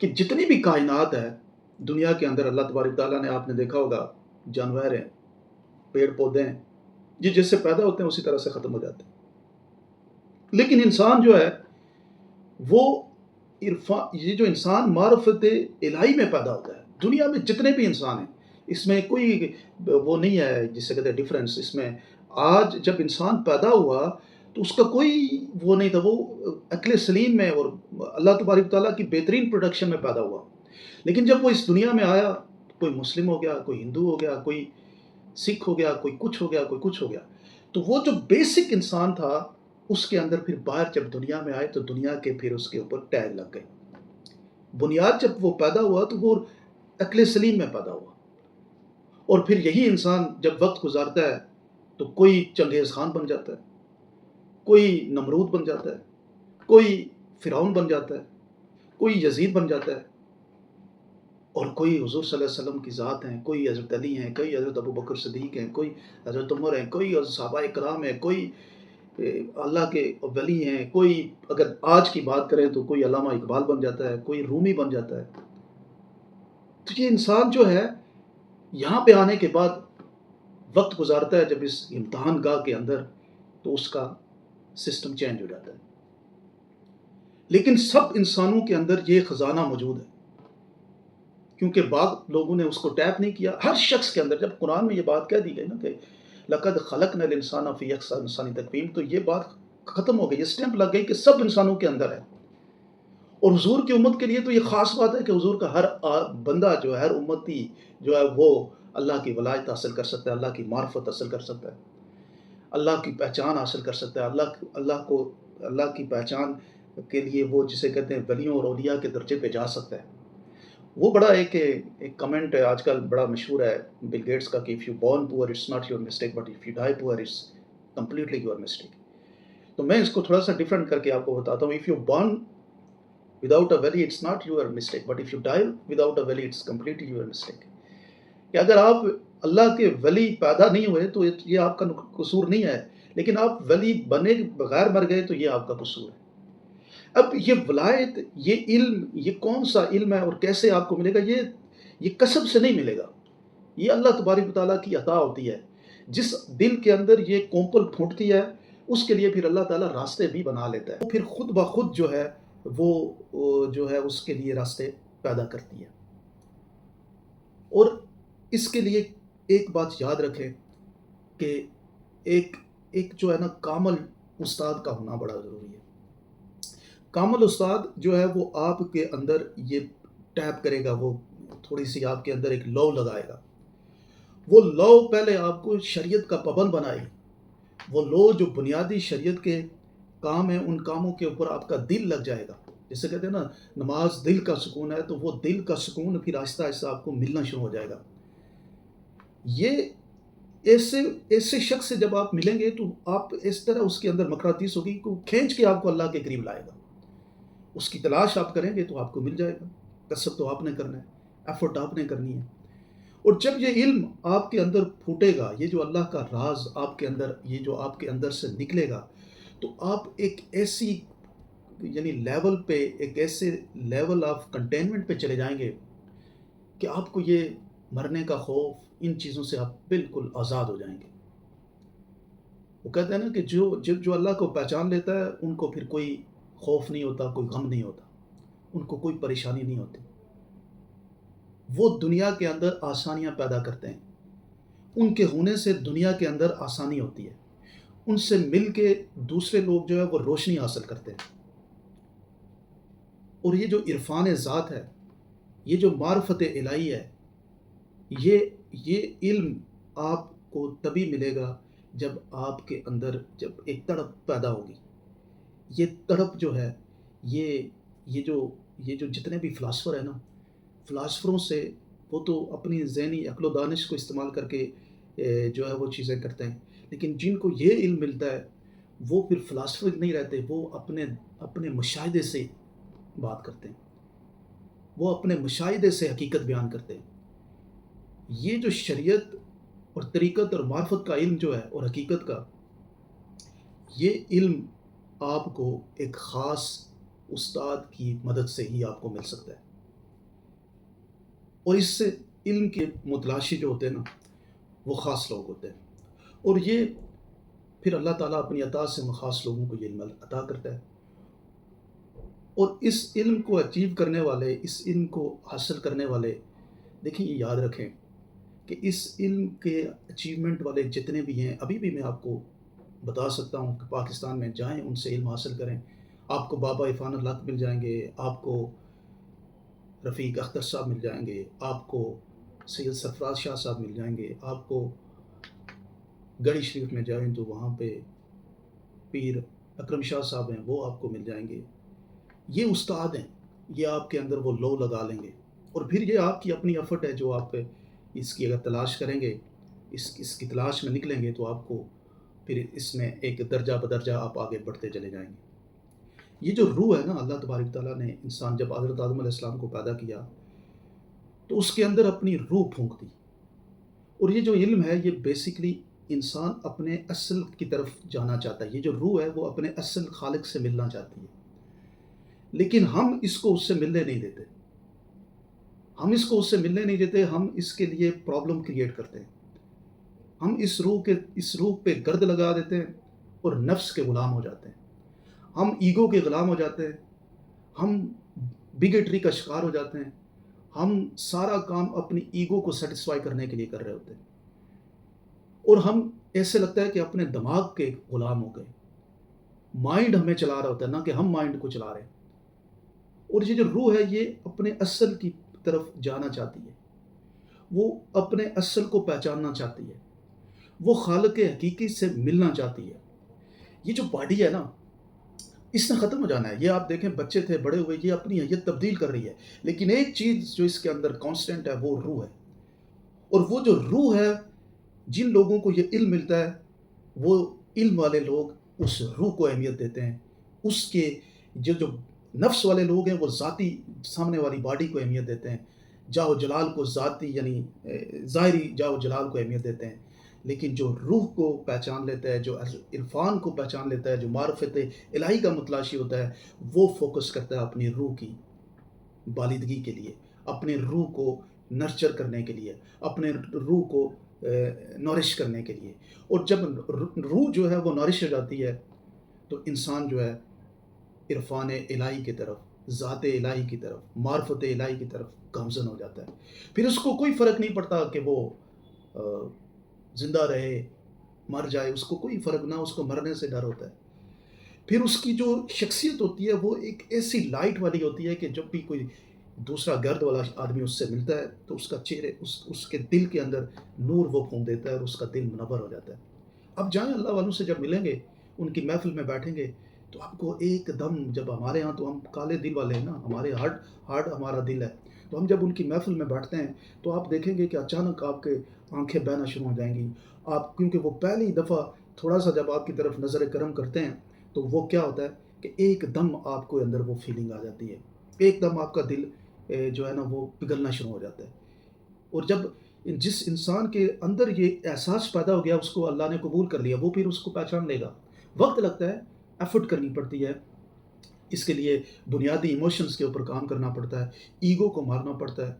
کہ جتنی بھی کائنات ہے دنیا کے اندر، اللہ تبارک تعالیٰ نے، آپ نے دیکھا ہوگا، جانور ہیں، پیڑ پودے ہیں، یہ جیسے پیدا ہوتے ہیں اسی طرح سے ختم ہو جاتے ہیں. لیکن انسان جو ہے وہ یہ جو انسان معرفت الہی میں پیدا ہوتا ہے. دنیا میں جتنے بھی انسان ہیں اس میں کوئی وہ نہیں ہے جسے کہتے ہیں ڈفرینس. اس میں آج جب انسان پیدا ہوا تو اس کا کوئی وہ نہیں تھا، وہ عقل سلیم میں اور اللہ تبارک تعالیٰ کی بہترین پروڈکشن میں پیدا ہوا. لیکن جب وہ اس دنیا میں آیا، کوئی مسلم ہو گیا، کوئی ہندو ہو گیا، کوئی سکھ ہو گیا، کوئی کچھ ہو گیا، کوئی کچھ ہو گیا، تو وہ جو بیسک انسان تھا اس کے اندر پھر باہر جب دنیا میں آئے تو دنیا کے پھر اس کے اوپر ٹیگ لگ گئے. بنیاد جب وہ پیدا ہوا تو وہ عقل سلیم میں پیدا ہوا. اور پھر یہی انسان جب وقت گزارتا ہے تو کوئی چنگیز خان بن جاتا ہے، کوئی نمرود بن جاتا ہے، کوئی فرعون بن جاتا ہے، کوئی یزید بن جاتا ہے، اور کوئی حضور صلی اللہ علیہ وسلم کی ذات ہیں، کوئی حضرت علی ہیں، کوئی حضرت ابو بکر صدیق ہیں، کوئی حضرت عمر ہیں، کوئی صحابہ کرام ہیں، کوئی اللہ کے ولی ہیں، کوئی اگر آج کی بات کریں تو کوئی علامہ اقبال بن جاتا ہے، کوئی رومی بن جاتا ہے. تو یہ انسان جو ہے یہاں پہ آنے کے بعد وقت گزارتا ہے جب اس امتحان گاہ کے اندر تو اس کا سسٹم چینج ہو جاتا ہے. لیکن سب انسانوں کے اندر یہ خزانہ موجود ہے، کیونکہ بعض لوگوں نے اس کو ٹیپ نہیں کیا. ہر شخص کے اندر جب قرآن میں یہ بات کہہ دی گئی نا کہ لقد خلقنا الانسان فی احسن انسانی تقویم، تو یہ بات ختم ہو گئی، یہ سٹیمپ لگ گئی کہ سب انسانوں کے اندر ہے. اور حضور کی امت کے لیے تو یہ خاص بات ہے کہ حضور کا ہر بندہ جو ہے، ہر امتی جو ہے وہ اللہ کی ولایت حاصل کر سکتا ہے، اللہ کی معرفت حاصل کر سکتا ہے، اللہ کی پہچان حاصل کر سکتا ہے. اللہ کی پہچان کے لیے وہ جسے کہتے ہیں ولیوں اور اولیاء کے درجے پہ جا سکتا ہے. وہ بڑا ایک کمنٹ ہے آج کل بڑا مشہور ہے بل گیٹس کا کہ if you born poor it's not your mistake but if you die poor it's completely your mistake. تو میں اس کو تھوڑا سا ڈیفرنٹ کر کے آپ کو بتاتا ہوں. if you born without a valley it's not your mistake but if you die without a valley it's completely your mistake. کہ اگر آپ اللہ کے ولی پیدا نہیں ہوئے تو یہ آپ کا قصور نہیں ہے، لیکن آپ ولی بنے بغیر مر گئے تو یہ آپ کا قصور ہے. اب یہ ولایت، یہ علم، یہ کون سا علم ہے اور کیسے آپ کو ملے گا؟ یہ کسب سے نہیں ملے گا، یہ اللہ تبارک و تعالیٰ کی عطا ہوتی ہے. جس دل کے اندر یہ کونپل پھوٹتی ہے اس کے لیے پھر اللہ تعالیٰ راستے بھی بنا لیتا ہے، پھر خود بخود جو ہے وہ جو ہے اس کے لیے راستے پیدا کرتی ہے. اور اس کے لیے ایک بات یاد رکھیں کہ ایک جو ہے نا کامل استاد کا ہونا بڑا ضروری ہے. کامل استاد جو ہے وہ آپ کے اندر یہ ٹیپ کرے گا، وہ تھوڑی سی آپ کے اندر ایک لو لگائے گا. وہ لو پہلے آپ کو شریعت کا پابند بنائے گی. وہ لو جو بنیادی شریعت کے کام ہیں ان کاموں کے اوپر آپ کا دل لگ جائے گا. جیسے کہتے ہیں نا نماز دل کا سکون ہے، تو وہ دل کا سکون پھر آہستہ آہستہ آپ کو ملنا شروع ہو جائے گا. یہ ایسے شخص سے جب آپ ملیں گے تو آپ اس طرح اس کے اندر مقناطیس ہوگی کہ کھینچ کے آپ کو اللہ کے قریب لائے گا. اس کی تلاش آپ کریں گے تو آپ کو مل جائے گا. کسب تو آپ نے کرنا ہے، ایفرٹ آپ نے کرنی ہے. اور جب یہ علم آپ کے اندر پھوٹے گا، یہ جو اللہ کا راز آپ کے اندر، یہ جو آپ کے اندر سے نکلے گا، تو آپ ایک ایسی یعنی لیول پہ، ایک ایسے لیول آف کنٹینمنٹ پہ چلے جائیں گے کہ آپ کو یہ مرنے کا خوف، ان چیزوں سے آپ بالکل آزاد ہو جائیں گے. وہ کہتے ہیں نا کہ جو اللہ کو پہچان لیتا ہے ان کو پھر کوئی خوف نہیں ہوتا، کوئی غم نہیں ہوتا، ان کو کوئی پریشانی نہیں ہوتی. وہ دنیا کے اندر آسانیاں پیدا کرتے ہیں. ان کے ہونے سے دنیا کے اندر آسانی ہوتی ہے. ان سے مل کے دوسرے لوگ جو ہے وہ روشنی حاصل کرتے ہیں. اور یہ جو عرفان ذات ہے، یہ جو معرفت الہی ہے، یہ علم آپ کو تبھی ملے گا جب آپ کے اندر جب ایک تڑپ پیدا ہوگی. یہ تڑپ جو ہے، یہ جو جتنے بھی فلاسفر ہیں نا، فلاسفروں سے وہ تو اپنی ذہنی عقل و دانش کو استعمال کر کے جو ہے وہ چیزیں کرتے ہیں، لیکن جن کو یہ علم ملتا ہے وہ پھر فلاسفر نہیں رہتے، وہ اپنے مشاہدے سے بات کرتے ہیں، وہ اپنے مشاہدے سے حقیقت بیان کرتے ہیں. یہ جو شریعت اور طریقت اور معرفت کا علم جو ہے اور حقیقت کا، یہ علم آپ کو ایک خاص استاد کی مدد سے ہی آپ کو مل سکتا ہے. اور اس سے علم کے متلاشی جو ہوتے ہیں نا وہ خاص لوگ ہوتے ہیں، اور یہ پھر اللہ تعالیٰ اپنی عطا سے ان خاص لوگوں کو یہ علم عطا کرتا ہے۔ اور اس علم کو اچیو کرنے والے، اس علم کو حاصل کرنے والے، دیکھیں یہ یاد رکھیں کہ اس علم کے اچیومنٹ والے جتنے بھی ہیں، ابھی بھی میں آپ کو بتا سکتا ہوں کہ پاکستان میں جائیں، ان سے علم حاصل کریں، آپ کو بابا عرفان اللہ مل جائیں گے، آپ کو رفیق اختر صاحب مل جائیں گے، آپ کو سید سرفراز شاہ صاحب مل جائیں گے، آپ کو گڑھی شریف میں جائیں تو وہاں پہ پیر اکرم شاہ صاحب ہیں، وہ آپ کو مل جائیں گے۔ یہ استاد ہیں، یہ آپ کے اندر وہ لو لگا لیں گے، اور پھر یہ آپ کی اپنی ایفرٹ ہے جو آپ اس کی اگر تلاش کریں گے، اس کی تلاش میں نکلیں گے تو آپ کو پھر اس میں ایک درجہ بدرجہ آپ آگے بڑھتے چلے جائیں گے۔ یہ جو روح ہے نا، اللہ تبارک تعالیٰ نے انسان جب حضرت آدم علیہ السلام کو پیدا کیا تو اس کے اندر اپنی روح پھونک دی، اور یہ جو علم ہے یہ بیسیکلی انسان اپنے اصل کی طرف جانا چاہتا ہے، یہ جو روح ہے وہ اپنے اصل خالق سے ملنا چاہتی ہے، لیکن ہم اس کو اس سے ملنے نہیں دیتے، ہم اس کو اس سے ملنے نہیں دیتے، ہم اس کے لیے پرابلم کریٹ کرتے ہیں، ہم اس روح پہ گرد لگا دیتے ہیں اور نفس کے غلام ہو جاتے ہیں، ہم ایگو کے غلام ہو جاتے ہیں، ہم بگیٹری کا شکار ہو جاتے ہیں، ہم سارا کام اپنی ایگو کو سیٹسفائی کرنے کے لیے کر رہے ہوتے ہیں، اور ہم ایسے لگتا ہے کہ اپنے دماغ کے غلام ہو گئے، مائنڈ ہمیں چلا رہا ہوتا ہے نہ کہ ہم مائنڈ کو چلا رہے ہیں۔ اور یہ جو روح ہے یہ اپنے اصل کی طرف جانا چاہتی ہے، وہ اپنے اصل کو پہچاننا چاہتی ہے، وہ خالق حقیقی سے ملنا چاہتی ہے۔ یہ جو باڈی ہے نا، اس نے ختم ہو جانا ہے، یہ آپ دیکھیں بچے تھے بڑے ہوئے، یہ اپنی حیت تبدیل کر رہی ہے، لیکن ایک چیز جو اس کے اندر کانسٹنٹ ہے وہ روح ہے، اور وہ جو روح ہے، جن لوگوں کو یہ علم ملتا ہے وہ علم والے لوگ اس روح کو اہمیت دیتے ہیں، اس کے جو نفس والے لوگ ہیں وہ ذاتی سامنے والی باڈی کو اہمیت دیتے ہیں، جاہ و جلال کو ذاتی یعنی ظاہری جاہ و جلال کو اہمیت دیتے ہیں، لیکن جو روح کو پہچان لیتا ہے، جو عرفان کو پہچان لیتا ہے، جو معرفت الہی کا متلاشی ہوتا ہے، وہ فوکس کرتا ہے اپنی روح کی بالدگی کے لیے، اپنے روح کو نرچر کرنے کے لیے، اپنے روح کو نورش کرنے کے لیے، اور جب روح جو ہے وہ نورش ہو جاتی ہے تو انسان جو ہے عرفان الہی کی طرف، ذات الہی کی طرف، معرفت الہی کی طرف گامزن ہو جاتا ہے، پھر اس کو کوئی فرق نہیں پڑتا کہ وہ زندہ رہے مر جائے، اس کو کوئی فرق نہ، اس کو مرنے سے ڈر ہوتا ہے۔ پھر اس کی جو شخصیت ہوتی ہے وہ ایک ایسی لائٹ والی ہوتی ہے کہ جب بھی کوئی دوسرا گرد والا آدمی اس سے ملتا ہے تو اس کا چہرے اس کے دل کے اندر نور وہ پھونک دیتا ہے اور اس کا دل منور ہو جاتا ہے۔ اب جائیں اللہ والوں سے جب ملیں گے، ان کی محفل میں بیٹھیں گے تو آپ کو ایک دم، جب ہمارے ہاں تو ہم کالے دل والے ہیں نا، ہمارے ہارڈ ہمارا دل ہے، تو ہم جب ان کی محفل میں بیٹھتے ہیں تو آپ دیکھیں گے کہ اچانک آپ کے آنکھیں بہنا شروع ہو جائیں گی، آپ کیونکہ وہ پہلی دفعہ تھوڑا سا جب آپ کی طرف نظر کرم کرتے ہیں تو وہ کیا ہوتا ہے کہ ایک دم آپ کو اندر وہ فیلنگ آ جاتی ہے، ایک دم آپ کا دل جو ہے نا وہ پگھلنا شروع ہو جاتا ہے، اور جب جس انسان کے اندر یہ احساس پیدا ہو گیا، اس کو اللہ نے قبول کر لیا، وہ پھر اس کو پہچان لے گا۔ وقت لگتا ہے، ایفرٹ کرنی پڑتی ہے، اس کے لیے بنیادی ایموشنز کے اوپر کام کرنا پڑتا ہے، ایگو کو مارنا پڑتا ہے،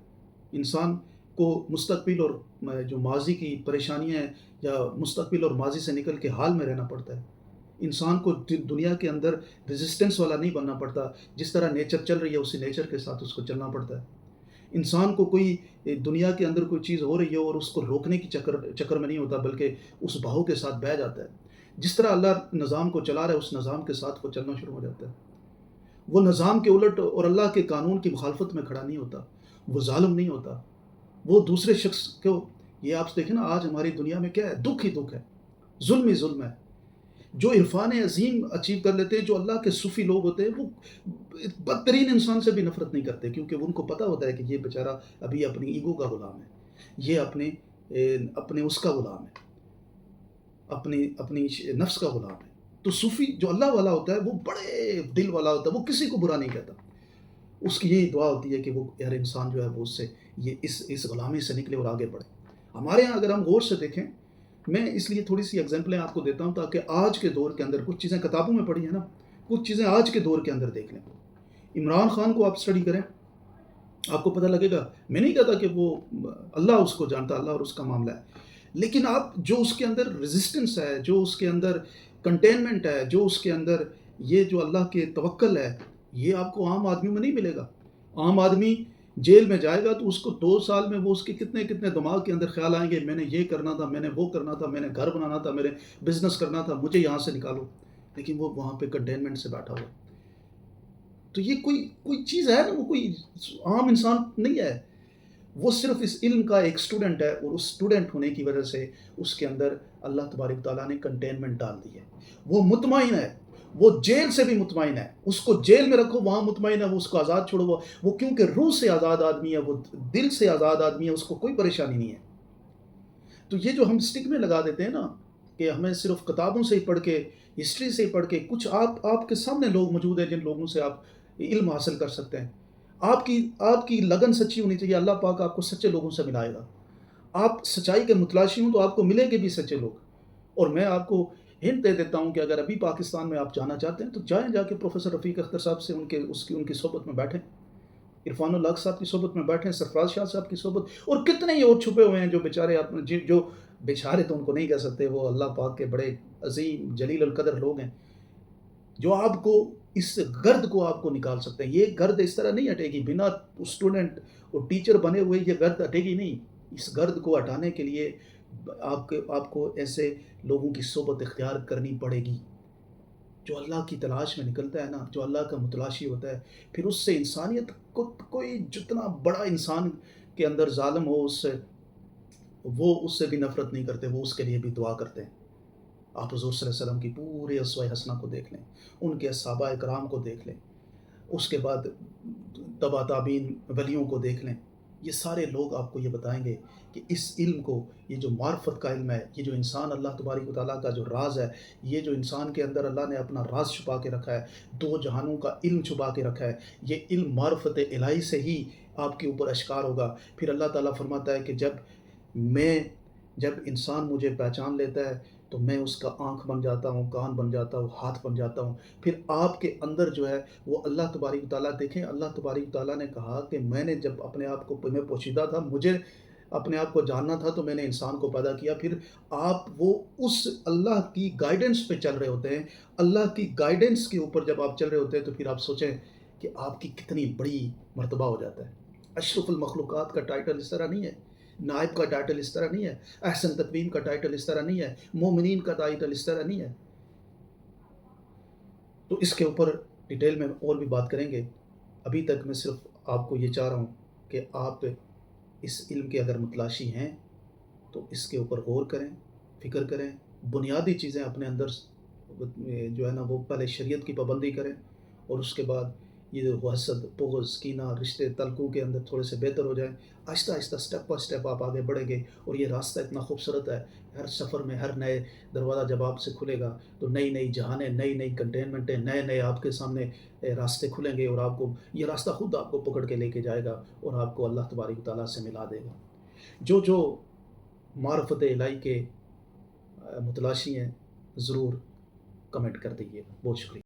انسان کو مستقبل اور جو ماضی کی پریشانیاں ہیں یا مستقبل اور ماضی سے نکل کے حال میں رہنا پڑتا ہے، انسان کو دنیا کے اندر ریزسٹنس والا نہیں بننا پڑتا، جس طرح نیچر چل رہی ہے اسی نیچر کے ساتھ اس کو چلنا پڑتا ہے۔ انسان کو کوئی دنیا کے اندر کوئی چیز ہو رہی ہے اور اس کو روکنے کی چکر میں نہیں ہوتا، بلکہ اس بہاؤ کے ساتھ بہہ جاتا ہے، جس طرح اللہ نظام کو چلا رہا ہے اس نظام کے ساتھ وہ چلنا شروع ہو جاتا ہے، وہ نظام کے الٹ اور اللہ کے قانون کی مخالفت میں کھڑا نہیں ہوتا، وہ ظالم نہیں ہوتا، وہ دوسرے شخص کو، یہ آپ دیکھیں نا آج ہماری دنیا میں کیا ہے، دکھ ہی دکھ ہے، ظلم ہی ظلم ہے۔ جو عرفان عظیم اچیو کر لیتے ہیں، جو اللہ کے صوفی لوگ ہوتے ہیں، وہ بدترین انسان سے بھی نفرت نہیں کرتے، کیونکہ ان کو پتہ ہوتا ہے کہ یہ بیچارہ ابھی اپنی ایگو کا غلام ہے، یہ اپنے اس کا غلام ہے، اپنی نفس کا غلام ہے۔ تو صوفی جو اللہ والا ہوتا ہے وہ بڑے دل والا ہوتا ہے، وہ کسی کو برا نہیں کہتا، اس کی یہی دعا ہوتی ہے کہ وہ ہر انسان جو ہے وہ اس سے اس غلامی سے نکلے اور آگے بڑھے۔ ہمارے ہاں اگر ہم غور سے دیکھیں، میں اس لیے تھوڑی سی ایگزامپلیں آپ کو دیتا ہوں تاکہ آج کے دور کے اندر کچھ چیزیں کتابوں میں پڑھی ہیں نا، کچھ چیزیں آج کے دور کے اندر دیکھ لیں۔ عمران خان کو آپ اسٹڈی کریں، آپ کو پتہ لگے گا۔ میں نہیں کہتا کہ وہ اللہ اس کو جانتا، اللہ اور اس کا معاملہ ہے، لیکن آپ جو اس کے اندر ریزسٹنس ہے، جو اس کے اندر کنٹینمنٹ ہے، جو اس کے اندر یہ جو اللہ کے توکل ہے، یہ آپ کو عام آدمی میں نہیں ملے گا۔ عام آدمی جیل میں جائے گا تو اس کو 2 سال میں وہ اس کے کتنے کتنے دماغ کے اندر خیال آئیں گے، میں نے یہ کرنا تھا، میں نے وہ کرنا تھا، میں نے گھر بنانا تھا، میرے بزنس کرنا تھا، مجھے یہاں سے نکالو، لیکن وہ وہاں پہ کنٹینمنٹ سے بیٹھا ہوا ہے۔ تو یہ کوئی چیز ہے نا، وہ کوئی عام انسان نہیں ہے، وہ صرف اس علم کا ایک اسٹوڈنٹ ہے، اور اس اسٹوڈنٹ ہونے کی وجہ سے اس کے اندر اللہ تبارک تعالیٰ نے کنٹینمنٹ ڈال دی ہے۔ وہ مطمئن ہے، وہ جیل سے بھی مطمئن ہے، اس کو جیل میں رکھو وہاں مطمئن ہے، وہ اس کو آزاد چھوڑو وہ کیونکہ روح سے آزاد آدمی ہے، وہ دل سے آزاد آدمی ہے، اس کو کوئی پریشانی نہیں ہے۔ تو یہ جو ہم اسٹک میں لگا دیتے ہیں نا کہ ہمیں صرف کتابوں سے ہی پڑھ کے، ہسٹری سے ہی پڑھ کے، کچھ آپ کے سامنے لوگ موجود ہیں جن لوگوں سے آپ علم حاصل کر سکتے ہیں۔ آپ کی لگن سچی ہونی چاہیے، اللہ پاک آپ کو سچے لوگوں سے ملائے گا۔ آپ سچائی کے متلاشی ہوں تو آپ کو ملیں گے بھی سچے لوگ۔ اور میں آپ کو ہنٹ دے دیتا ہوں کہ اگر ابھی پاکستان میں آپ جانا چاہتے ہیں تو جائیں، جا کے پروفیسر رفیق اختر صاحب سے ان کی صحبت میں بیٹھیں، عرفان الحق صاحب کی صحبت میں بیٹھیں، سرفراز شاہ صاحب کی صحبت، اور کتنے ہی اور چھپے ہوئے ہیں جو بیچارے جو بیچارے تو ان کو نہیں کہہ سکتے، وہ اللہ پاک کے بڑے عظیم جلیل القدر لوگ ہیں، جو آپ کو اس گرد کو آپ کو نکال سکتے ہیں۔ یہ گرد اس طرح نہیں ہٹے گی، بنا اسٹوڈنٹ اور ٹیچر بنے ہوئے یہ گرد ہٹے گی نہیں۔ اس گرد کو ہٹانے کے لیے آپ کو ایسے لوگوں کی صحبت اختیار کرنی پڑے گی، جو اللہ کی تلاش میں نکلتا ہے نا، جو اللہ کا متلاشی ہوتا ہے، پھر اس سے انسانیت کو کوئی جتنا بڑا انسان کے اندر ظالم ہو، وہ اس سے بھی نفرت نہیں کرتے، وہ اس کے لیے بھی دعا کرتے ہیں۔ آپ حضور صلی اللہ علیہ وسلم کی پورے اسوہ حسنہ کو دیکھ لیں، ان کے صحابہ کرام کو دیکھ لیں، اس کے بعد تبا تابعین ولیوں کو دیکھ لیں، یہ سارے لوگ آپ کو یہ بتائیں گے کہ اس علم کو، یہ جو معرفت کا علم ہے، یہ جو انسان اللہ تبارک و تعالیٰ کا جو راز ہے، یہ جو انسان کے اندر اللہ نے اپنا راز چھپا کے رکھا ہے، 2 جہانوں کا علم چھپا کے رکھا ہے، یہ علم معرفت الہی سے ہی آپ کے اوپر اشکار ہوگا۔ پھر اللہ تعالیٰ فرماتا ہے کہ جب انسان مجھے پہچان لیتا ہے تو میں اس کا آنکھ بن جاتا ہوں، کان بن جاتا ہوں، ہاتھ بن جاتا ہوں۔ پھر آپ کے اندر جو ہے وہ اللہ تبارک تعالیٰ دیکھیں، اللہ تبارک تعالیٰ نے کہا کہ میں نے جب اپنے آپ کو میں پوشیدہ تھا، مجھے اپنے آپ کو جاننا تھا تو میں نے انسان کو پیدا کیا۔ پھر آپ وہ اس اللہ کی گائیڈنس پہ چل رہے ہوتے ہیں، اللہ کی گائیڈنس کے اوپر جب آپ چل رہے ہوتے ہیں تو پھر آپ سوچیں کہ آپ کی کتنی بڑی مرتبہ ہو جاتا ہے۔ اشرف المخلوقات کا ٹائٹل اس طرح نہیں ہے، نائب کا ٹائٹل اس طرح نہیں ہے، احسن تقویم کا ٹائٹل اس طرح نہیں ہے، مومنین کا ٹائٹل اس طرح نہیں ہے۔ تو اس کے اوپر ڈیٹیل میں اور بھی بات کریں گے۔ ابھی تک میں صرف آپ کو یہ چاہ رہا ہوں کہ آپ اس علم کے اگر متلاشی ہیں تو اس کے اوپر غور کریں، فکر کریں، بنیادی چیزیں اپنے اندر جو ہے نا وہ پہلے شریعت کی پابندی کریں، اور اس کے بعد یہ جو حسد، بغض، کینہ، رشتے تعلقوں کے اندر تھوڑے سے بہتر ہو جائیں، آہستہ آہستہ اسٹیپ بائی اسٹیپ آپ آگے بڑھیں گے۔ اور یہ راستہ اتنا خوبصورت ہے، ہر سفر میں ہر نئے دروازہ جب آپ سے کھلے گا تو نئی نئی جہانیں، نئی نئی کنٹینمنٹیں، نئے نئے آپ کے سامنے راستے کھلیں گے، اور آپ کو یہ راستہ خود آپ کو پکڑ کے لے کے جائے گا اور آپ کو اللہ تبارک تعالیٰ سے ملا دے گا۔ جو معرفت الہی کے متلاشی ہیں ضرور کمنٹ کر دیجیے گا۔ بہت شکریہ۔